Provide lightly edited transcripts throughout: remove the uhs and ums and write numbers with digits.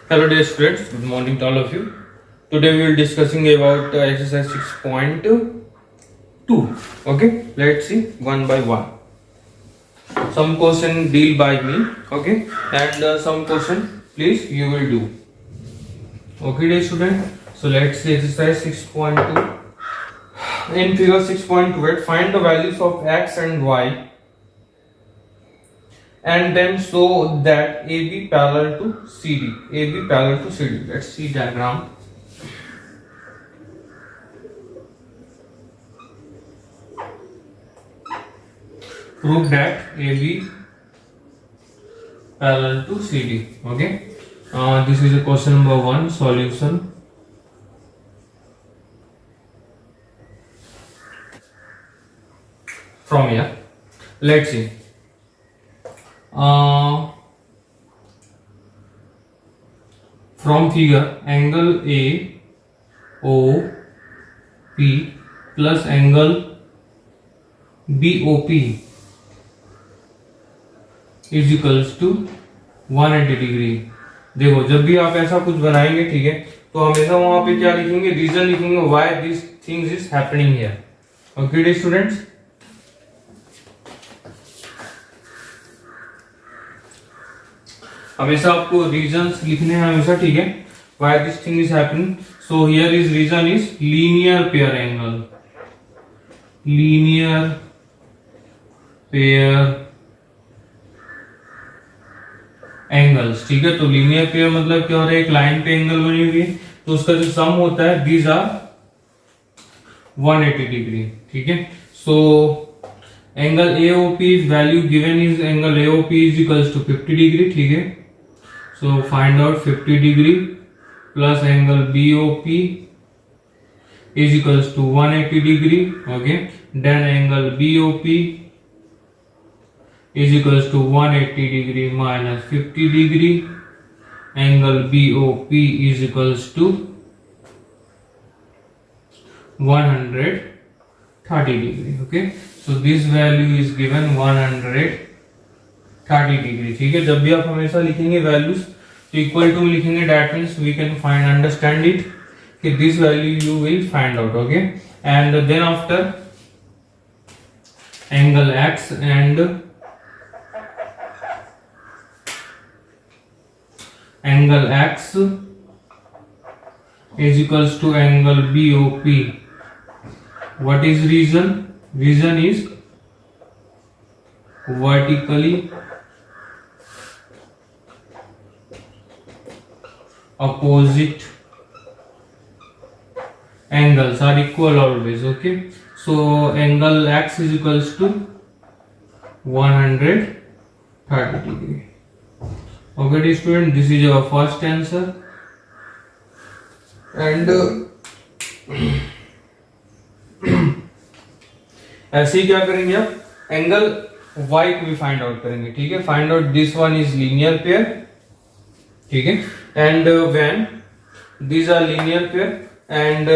Hello dear students, good morning to all of you. Today we will discussing about exercise 6.2. Okay, let's see one by one. Some question deal by me, okay, and some question please you will do. Okay dear student, so let's see exercise 6.2. In figure 6.2, find the values of x and y and then show that AB parallel to CD. AB parallel to CD. Let's see diagram. Prove that AB parallel to CD. Okay. This is a question number 1 solution. From here, let's see. From figure, angle AOP plus angle BOP is equals to 180 degree. देखो जब भी आप ऐसा कुछ बनाएंगे, ठीक है, तो हमेशा वहां पे क्या लिखेंगे, रीजन लिखेंगे why this things is happening here. Okay students, हमेशा आपको रीजंस लिखने हैं हमेशा, ठीक है, why this thing is happening. So here is reason is linear pair angle. Linear pair angles, ठीक है. तो लीनियर पेयर मतलब क्या हो रहा है, एक लाइन पे एंगल बनी हुई है, तो उसका जो सम होता है दीज आर 180 डिग्री, ठीक है. So angle AOP is value given is angle AOP is equals to 50 degree, ठीक है. So find out 50 degree plus angle BOP is equals to 180 degree. Okay, then angle BOP is equals to 180 degree minus 50 degree. Angle BOP is equals to 130 degree. Okay, so this value is given 130 degree. ठीक है, जब भी आप हमेशा लिखेंगे values तो equal to लिखेंगे, that means we can find understand it कि this value you will find out. Okay, and then after angle X and angle X is equals to angle BOP. What is reason? Reason is vertically opposite angles are equal always. Okay, so angle X is equals to 130 degree. Okay student, this is your first answer. And ऐसे ही क्या करेंगे आप, angle Y को भी find out करेंगे, ठीक है. Find out this one is linear pair, ठीक है, and when these are linear pair and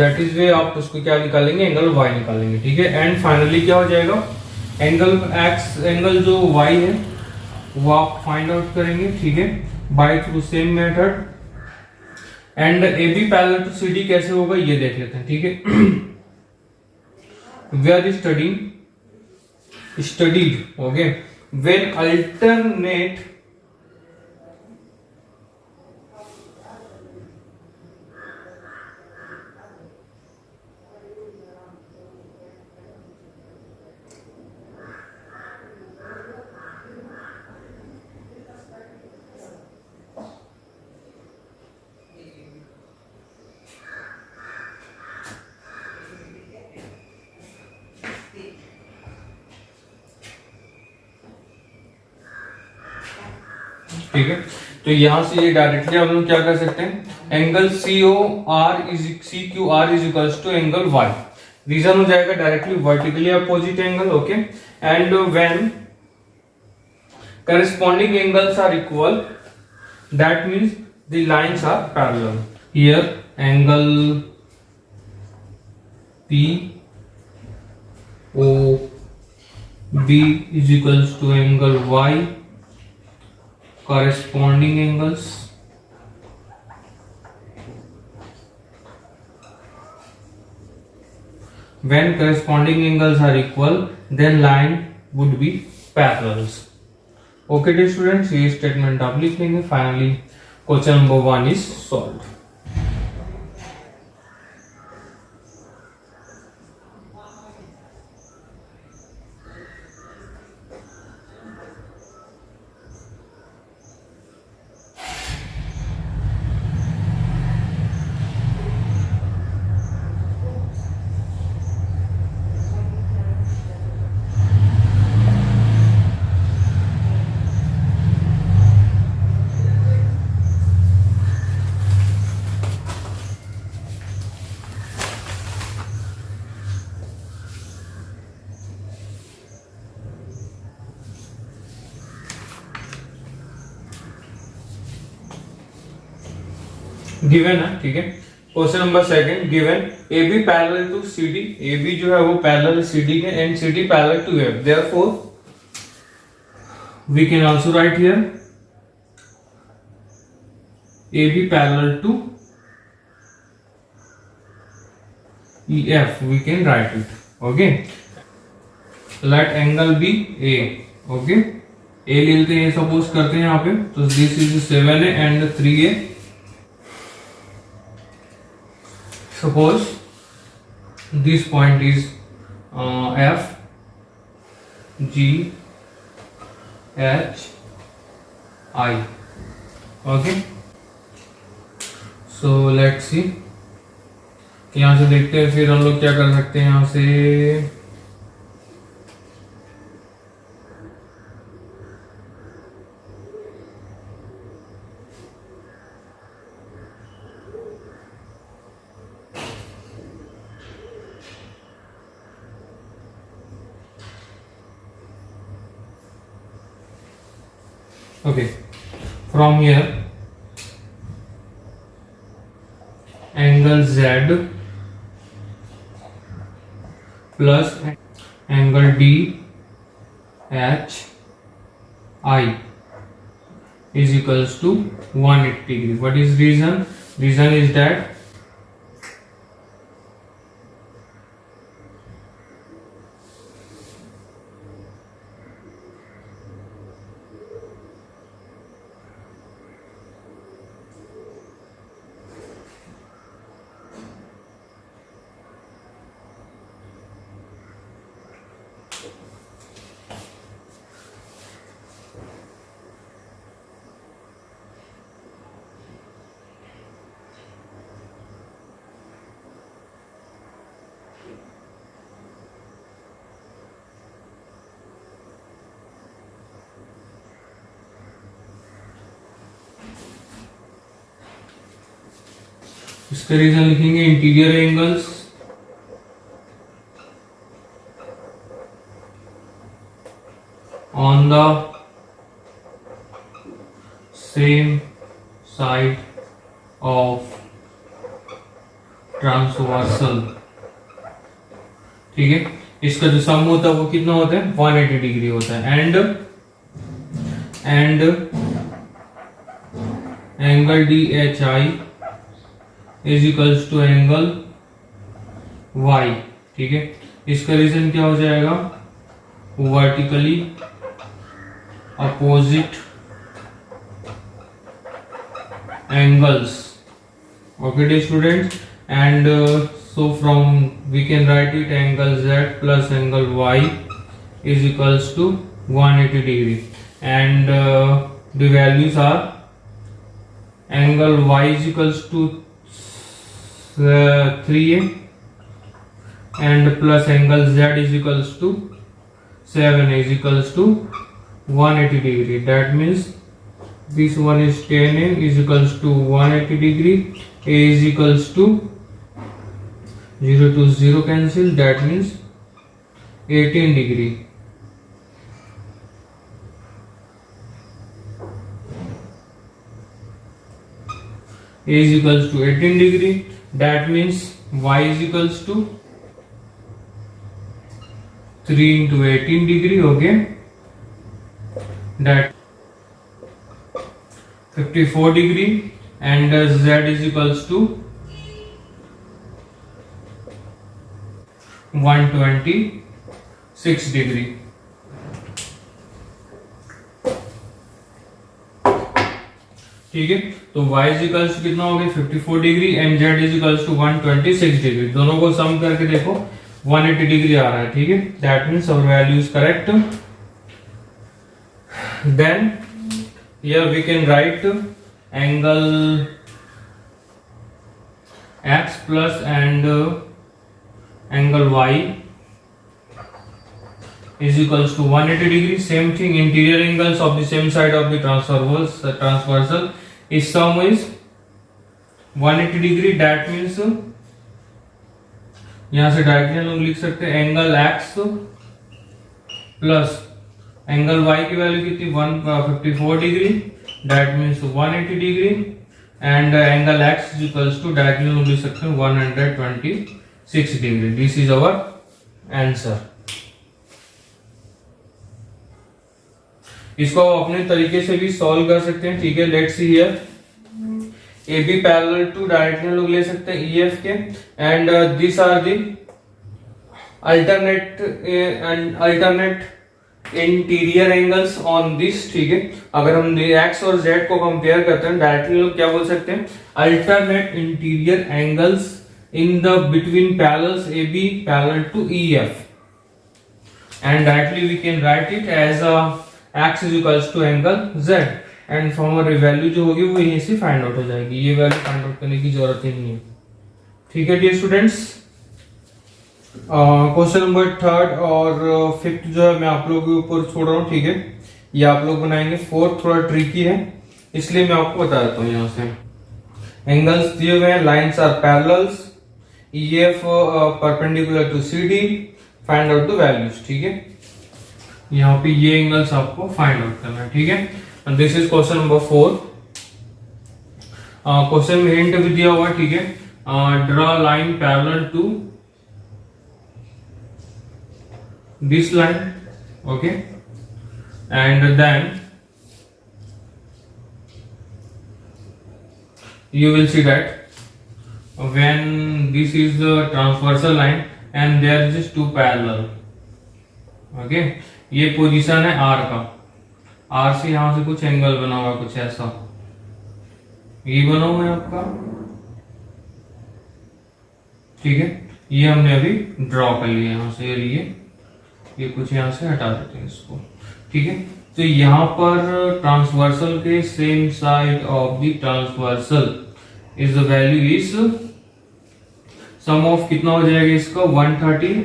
that is way आप उसको क्या निकालेंगे, एंगल Y निकालेंगे, ठीक है. एंड फाइनली क्या हो जाएगा, एंगल X, एंगल जो Y है वो आप फाइंड आउट करेंगे, ठीक है, by through same method. And AB parallel to CD कैसे होगा ये देख लेते हैं, ठीक है. We are studied okay when alternate ठीक है. तो यहां से ये डायरेक्टली हम लोग क्या कर सकते हैं, angle CQR is equals to angle Y. Reason हो जाएगा directly vertically opposite angle. Okay, and when corresponding angles are equal, that means the lines are parallel. Here angle POB is equals to angle Y corresponding angles. When corresponding angles are equal, then line would be parallels. Okay dear students, ये statement आप लिख लेंगे. Finally, question number 1 is solved. Given है, ठीक है. Question number second, given A B parallel to C D. A B जो है वो पैरेलल सी डी के and C D parallel to F. Therefore we can also write here A B parallel to E F. We can write it. Okay, let angle B A. Okay, A ले लेते हैं, suppose करते हैं यहाँ पे. तो this is 7A and 3A. Suppose this point is F, G, H, I. Okay. So let's see. यहाँ से देखते हैं फिर हम लोग क्या कर सकते हैं यहाँ से. Okay, from here angle Z plus angle D H I is equals to 180 degree. What is reason? Reason is that इसका रीजन लिखेंगे interior angles on the same side of transversal. ठीक है, इसका जो सम होता है वो कितना होता है, 180 डिग्री होता है. And angle D H I is equals to angle y. ठीक है, इसका रीजन क्या हो जाएगा, vertically opposite angles. Okay dear students, and so from we can write it angle z plus angle y is equals to 180 degree, and the values are angle y is equals to 3A and plus angle z is equals to 7A is equals to 180 degree. That means this one is 10A is equals to 180 degree. A is equals to 0 to 0 cancel. That means 18 degree. A is equals to 18 degree. That means y is equals to 3 into 18 degree. Okay, that 54 degree and z is equals to 126 degree. ठीक है, तो y is equals to कितना हो गया 54 degree and z is equals to 126 degree. दोनों को सम करके देखो 180 डिग्री आ रहा है. ठीक है, that means our value is correct. Then here we can write angle x plus and angle y is equals to 180 degree. Same thing, interior angles of the same side of the transversal is sum is 180 degree. That means यहाँ से directly लोग लिख सकते हैं angle x plus angle y की value कितनी 154 degree. That means 180 degree and angle x is equals to directly लोग लिख सकते हैं 126 degree. This is our answer. इसको आप अपने तरीके से भी सॉल्व कर सकते हैं. ठीक है, let's see here A B parallel to directly लोग ले सकते हैं ई एफ के and this are the alternate interior angles on this. ठीक है, अगर हम एक्स और जेड को कंपेयर करते हैं डायरेक्टली लोग क्या बोल सकते हैं alternate interior angles in the between parallels A B parallel to E F and directly we can write it as a x is equals to angle z and from our value जो होगी वो यहीं से find out हो जाएगी. ये value find out करने की जरूरत ही नहीं है. ठीक है डियर स्टूडेंट्स, क्वेश्चन नंबर 3 और 5 जो है मैं आप लोगों के ऊपर छोड़ रहा हूँ. ठीक है, ये आप लोग बनाएंगे. 4 थोड़ा ट्रिकी है इसलिए मैं आपको बता देता हूँ. यहाँ से एंगल्स दिए हुए हैं, lines are parallels, EF perpendicular to CD, find out the values. ठीक है, यहाँ पे ये एंगल्स आपको फाइंड आउट करना है. ठीक है, and this is question number 4. Question में हिंट भी दिया हुआ है. ठीक है, draw line parallel to this line. Okay, and then you will see that when this is the transversal line and there is two parallel. Okay, ये position है R का. R से यहां से कुछ एंगल बना हुआ कुछ ऐसा, ये बना हुआ है आपका. ठीक है, ये हमने अभी ड्रॉ कर लिया यहाँ से. ये कुछ यहाँ से हटा देते हैं इसको. ठीक है, तो यहाँ पर ट्रांसवर्सल के same side of the transversal is the value is sum of कितना हो जाएगा इसका 130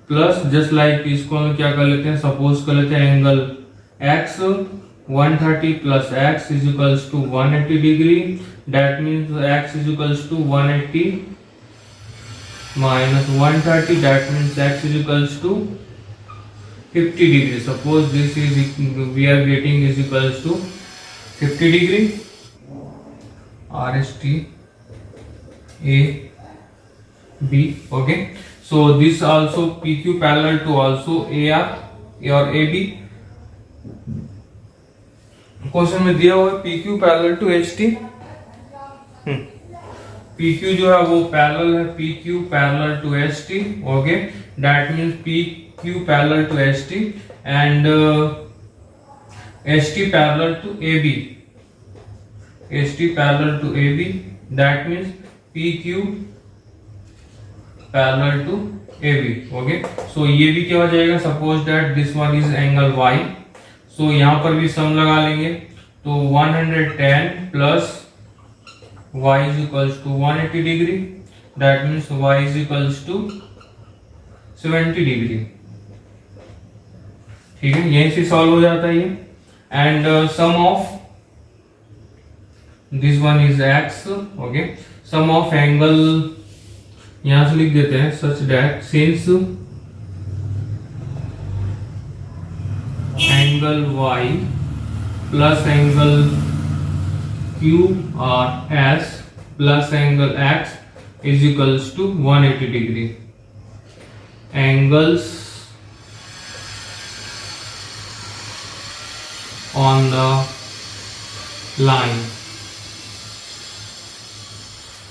प्लस जस्ट लाइक इसको हम क्या कर लेते हैं सपोज कर लेते हैं angle x 130 plus x is equals to 180 degree. That means x is equals to 180 minus 130. That means x is equals to 50 degree. Suppose this is we are getting is equals to 50 degree. RST A B. Okay, so this also PQ parallel to also AR or AB. Question में दिया हुआ है PQ parallel to HT. PQ जो है वो parallel है PQ parallel to HT. Okay, that means PQ parallel to HT and HT parallel to AB. HT parallel to AB, that means PQ parallel to AB. Okay, so ये भी क्या हो जाएगा suppose that this one is angle Y. So यहां पर भी sum लगा लेंगे तो 110 plus y is equals to 180 degree. That means y is equals to 70 degree. ठीक है, यहीं से सॉल्व हो जाता है ये. And sum of this one is x. Okay, sum of angle यहां से लिख देते हैं such that since angle y plus angle Q or S plus angle X is equals to 180 degree. Angles on the line,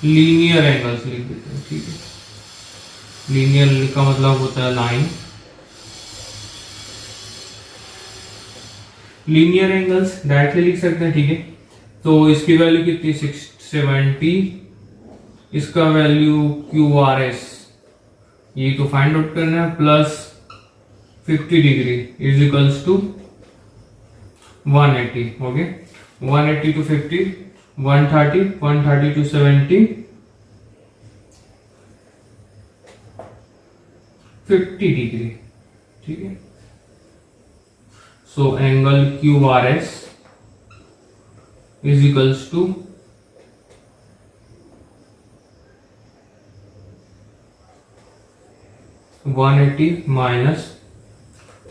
linear angles लिख देते हैं, ठीक है। लीनियर का मतलब होता है लाइन। लीनियर एंगल्स डायरेक्टली लिख सकते हैं, ठीक है। तो इसकी वैल्यू कितनी 670, इसका वैल्यू QRS ये तो फाइंड आउट करना है, plus 50 degree is equals to 180, okay. 180 to 50, 130, 130 to 70, 50 degree, ठीक है। So angle QRS is equals to 180 minus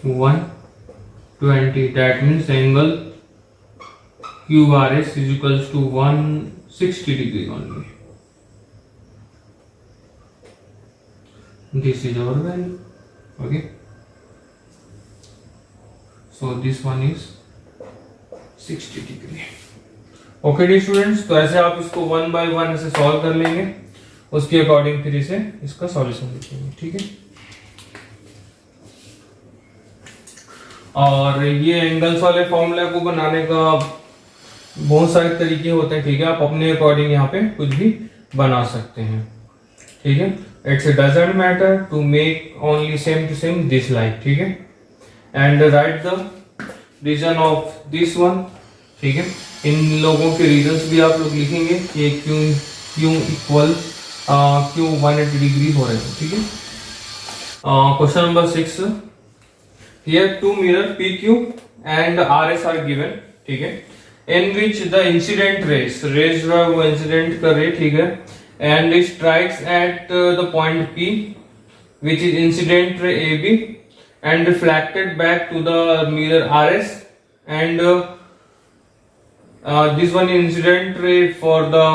120, that means angle QRS is equals to 160 degree only. This is our value, okay. So this one is 60 degree. Okay dear students, तो ऐसे आप इसको 1 by 1 ऐसे solve कर लेंगे, उसके according फिर इसे इसका सॉल्यूशन लिखेंगे, ठीक है। और ये एंगल्स वाले फॉर्मूला को बनाने का बहुत सारे तरीके होते हैं, ठीक है। आप अपने अकॉर्डिंग यहाँ पे कुछ भी बना सकते हैं, ठीक है। It's doesn't matter to make only same to same this like, ठीक है। And write the reason of this one, ठीक है। इन लोगों के रीजंस भी आप लोग लिखेंगे कि क्यों इक्वल क्यों 180 डिग्री हो रहे हैं, ठीक है। Question number 6, here two mirror PQ and RS are given, ठीक है। in which the incident rays जो है वो इंसिडेंट कर रही है, ठीक है, and it strikes at the point P which is incident ray AB and reflected back to the mirror RS, and this one is incident ray for the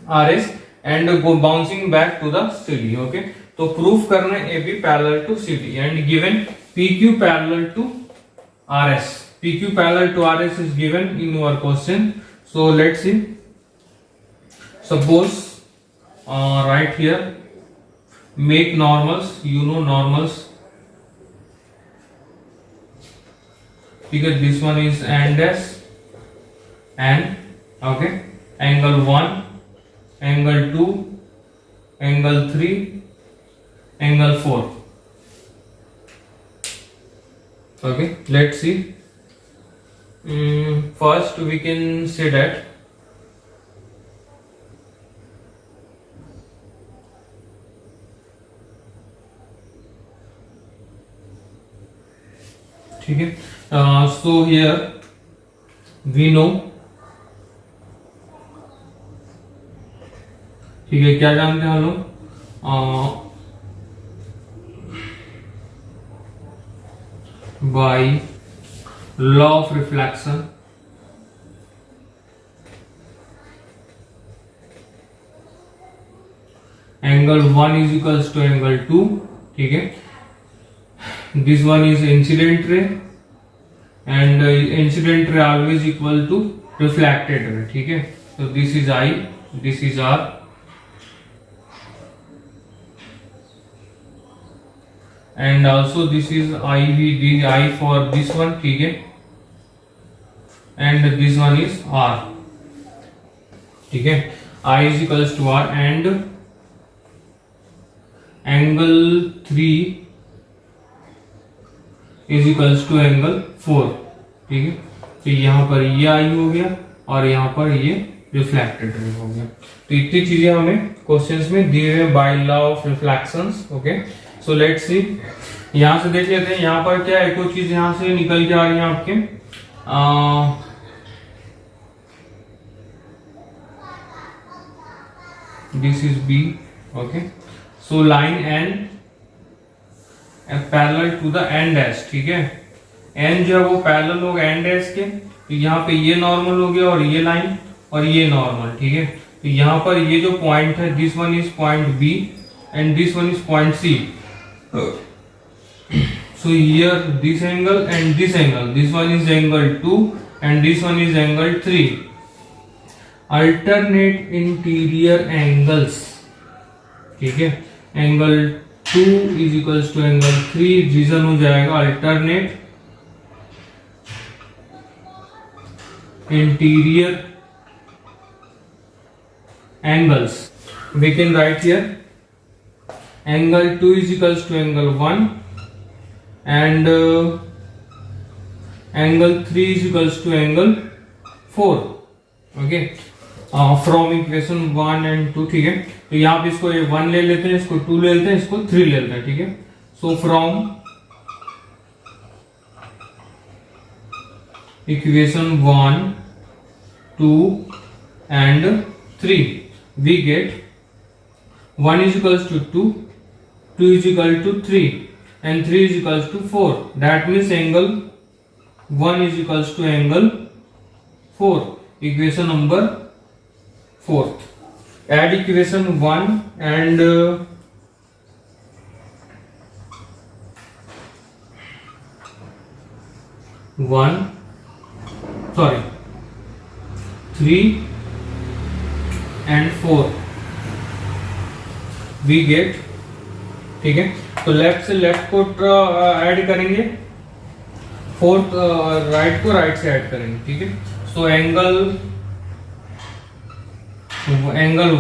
RS and go bouncing back to the CD, okay। तो proof करना है AB parallel to CD and given PQ parallel to RS. PQ parallel to RS is given in our question. So let's see. Suppose right here, make normals. You know normals. Because this one is and dash and, okay. Angle 1, angle 2, angle 3, angle 4. Okay, let's see. First we can say that ठीक है। So here we know, ठीक है, क्या जानते हैं हम लोग by law of reflection, angle 1 is equals to angle 2, ठीक है। this one is incident ray and incident ray always equal to reflected ray, ठीक है। so this is I, this is R, and also this is I for this one, ठीक है, and this one is R, ठीक है। I is equals to R and angle 3 is equals to angle 4, ठीक है। तो यहाँ पर ये I हो गया और यहाँ पर ये रिफ्लेक्टेड रे हो गया। तो इतनी चीजें हमें क्वेश्चंस में दिए हुए by law of reflections, okay. So let's see, यहां से देख लेते हैं। यहां पर क्या एक और चीज यहां से निकल के आ रही है आपके, this is B, okay. So line N parallel to the N dash, ठीक है। एन जो है वो पैरेलल होगा एन डैश के, तो यहाँ पे ये नॉर्मल हो गया और ये लाइन और ये नॉर्मल, ठीक है। तो यहाँ पर ये जो पॉइंट है, this one is point B and this one is point C. So here this angle and this angle, this one is angle 2 and this one is angle 3. Alternate interior angles. ठीक है, angle 2 is equals to angle 3, reason हो जाएगा alternate interior angles. We can write here angle 2 is equals to angle 1 and angle 3 is equals to angle 4. Okay, from equation 1 and 2. ठीक है, तो यहाँ पे इसको 1 ले लेते हैं, इसको 2 ले लेते हैं, इसको 3 ले लेते हैं. ठीक है, so from equation 1, 2 and 3 we get 1 is equals to 2, 2 is equal to 3 and 3 is equals to 4. That means angle 1 is equals to angle 4. Equation number 4. Add equation 1 and 3 and 4 we get. ठीक है, तो left से left को add करेंगे, fourth right को right से add करेंगे. ठीक है, so angle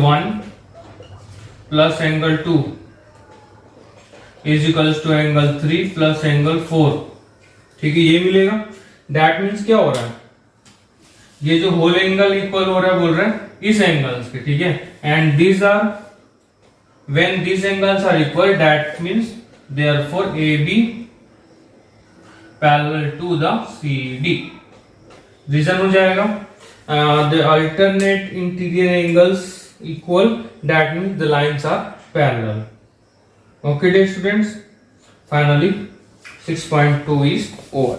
1 plus angle 2 is equals to angle 3 plus angle 4. ठीक है, ये मिलेगा. दैट मीन्स क्या हो रहा है, ये जो होल एंगल इक्वल हो रहा है बोल रहा है इस एंगल्स के. ठीक है, and these are when these angles are equal that means therefore AB parallel to the CD. Reason हो जाएगा the alternate interior angles equal that means the lines are parallel. Okay dear students, finally 6.2 is over.